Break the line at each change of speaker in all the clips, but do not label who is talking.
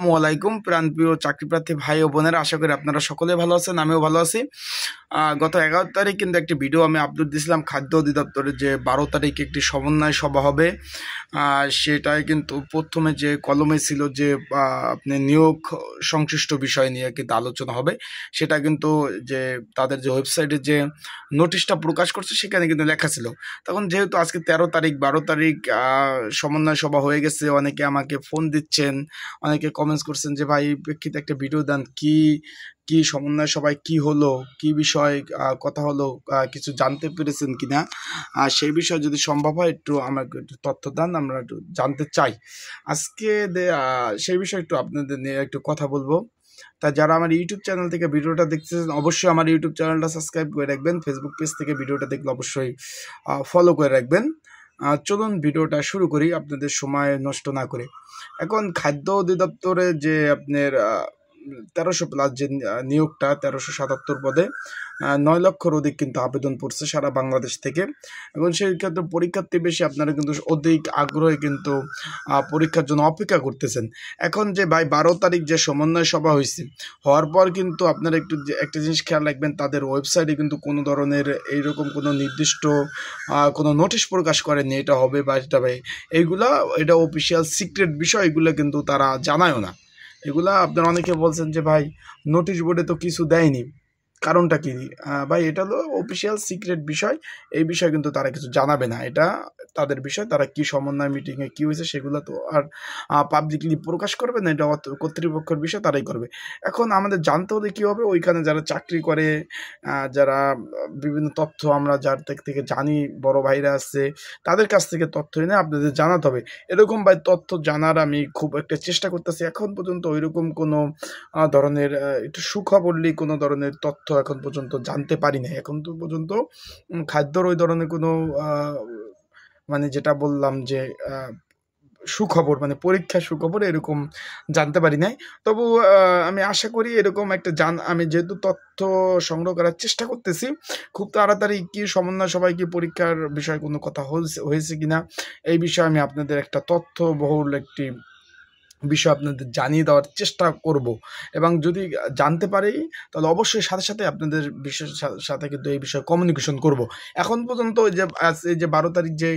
আসসালামু আলাইকুম প্রাণপ্রিয় চাকরিপ্রার্থী ভাই ও বোনেরা, আশা করি আপনারা সকলে ভালো আছেন, আমিও ভালো আছি। গত 11 তারিখ কিন্তু একটি ভিডিও আমি আপলোড দিয়েছিলাম, খাদ্য অধিদপ্তরের যে 12 তারিখে একটি সমন্বয় সভা হবে। সেটাই কিন্তু প্রথমে যে কলমে ছিল যে আপনি নিয়োগ সংশ্লিষ্ট বিষয় নিয়ে কিন্তু আলোচনা হবে, সেটা কিন্তু যে তাদের যে ওয়েবসাইটে যে নোটিশটা প্রকাশ করছে সেখানে কিন্তু লেখা ছিল। তখন যেহেতু আজকে 13 তারিখ 12 তারিখ সমন্বয় সভা হয়ে গেছে, অনেকে আমাকে ফোন দিচ্ছেন, অনেকে কমেন্টস করছেন যে ভাই এই প্রেক্ষিতে একটা ভিডিও দেন, কি কি সমন্বয় সবাই কি হলো, কি বিষয় কথা হলো, কিছু জানতে পেরেছেন কিনা, সেই বিষয়ে যদি সম্ভব হয় একটু আমাকে একটু তথ্য দেন, আমরা একটু জানতে চাই। আজকে সেই বিষয়ে একটু আপনাদের নিয়ে একটু কথা বলবো। তা যারা আমার ইউটিউব চ্যানেল থেকে ভিডিওটা দেখতেছেন অবশ্যই আমার ইউটিউব চ্যানেলটা সাবস্ক্রাইব করে রাখবেন, ফেসবুক পেজ থেকে ভিডিওটা দেখলে অবশ্যই ফলো করে রাখবেন। চলুন ভিডিওটা শুরু করি আপনাদের সময় নষ্ট না করে। এখন খাদ্য অধিদপ্তরে যে আপনার 1300+ যে নিয়োগটা 1377 পদে 9 লক্ষর অধিক কিন্তু আবেদন পড়ছে সারা বাংলাদেশ থেকে। এবং সেই ক্ষেত্রে পরীক্ষার্থী বেশি, আপনারা কিন্তু অধিক আগ্রহে কিন্তু পরীক্ষার জন্য অপেক্ষা করতেছেন। এখন যে ভাই 12 তারিখ যে সমন্বয় সভা হয়েছে, হওয়ার পর কিন্তু আপনারা একটু একটা জিনিস খেয়াল রাখবেন, তাদের ওয়েবসাইটে কিন্তু কোনো ধরনের এইরকম কোনো নির্দিষ্ট কোনো নোটিশ প্রকাশ করেনি এটা হবে বা এটা হবে। এটা অফিসিয়াল সিক্রেট বিষয়, এগুলো কিন্তু তারা জানায়ও না। এগুলা আপনারা অনেকে বলছেন যে ভাই নোটিশ বোর্ডে তো কিছু দেয়নি, কারণটা কি? ভাই এটা হলো অফিসিয়াল সিক্রেট বিষয়, এই বিষয় কিন্তু তারা কিছু জানাবে না, এটা তাদের বিষয়। তারা কি সমন্বয় মিটিংয়ে কী হয়েছে সেগুলো তো আর পাবলিকলি প্রকাশ করবে না, এটা কর্তৃপক্ষের বিষয়, তারাই করবে। এখন আমাদের জানতে হলে কী হবে, ওইখানে যারা চাকরি করে, যারা বিভিন্ন তথ্য আমরা যার থেকে জানি, বড় ভাইরা আছে, তাদের কাছ থেকে তথ্য এনে আপনাদের জানাতে হবে। এরকম ভাই তথ্য জানার আমি খুব একটা চেষ্টা করতেছি, এখন পর্যন্ত ওইরকম কোনো ধরনের একটু সুখবরলি কোনো ধরনের তথ্য এখন পর্যন্ত জানতে পারি নাই। এখন তো পর্যন্ত খাদ্যর ওই ধরনের কোনো মানে যেটা বললাম যে সুখবর, মানে পরীক্ষার সুখবর এরকম জানতে পারি নাই। তবু আমি আশা করি এরকম একটা আমি যেহেতু তথ্য সংগ্রহ করার চেষ্টা করতেছি, খুব তাড়াতাড়ি কি সমন্বয় সবাই কি পরীক্ষার বিষয়ে কোনো কথা হয়েছে কিনা এই বিষয়ে আমি আপনাদের একটা তথ্যবহুল একটি বিষয় আপনাদের জানিয়ে দেওয়ার চেষ্টা করব। এবং যদি জানতে পারি তাহলে অবশ্যই সাথে সাথে আপনাদের বিষয়ের সাথে কিন্তু এই বিষয়ে কমিউনিকেশন করব। এখন পর্যন্ত এই যে 12 তারিখ যে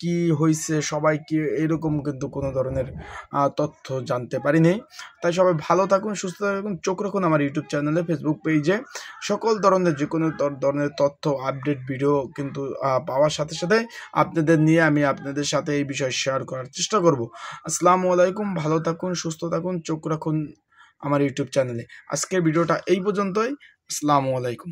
কি হয়েছে, সবাই কি এরকম কিন্তু কোনো ধরনের তথ্য জানতে পারিনি। তাই সবাই ভালো থাকুন, সুস্থ থাকুন, চোখ রাখুন আমার ইউটিউব চ্যানেলে, ফেসবুক পেজে সকল ধরনের যে কোনো ধরনের তথ্য আপডেট ভিডিও কিন্তু পাওয়ার সাথে সাথে আপনাদের নিয়ে আমি আপনাদের সাথে এই বিষয় শেয়ার করার চেষ্টা করব। আসসালামু আলাইকুম, ভালো থাকুন, সুস্থ থাকুন, চোখ রাখুন আমার ইউটিউব চ্যানেলে। আজকের ভিডিওটা এই পর্যন্তই। আসসালামু আলাইকুম।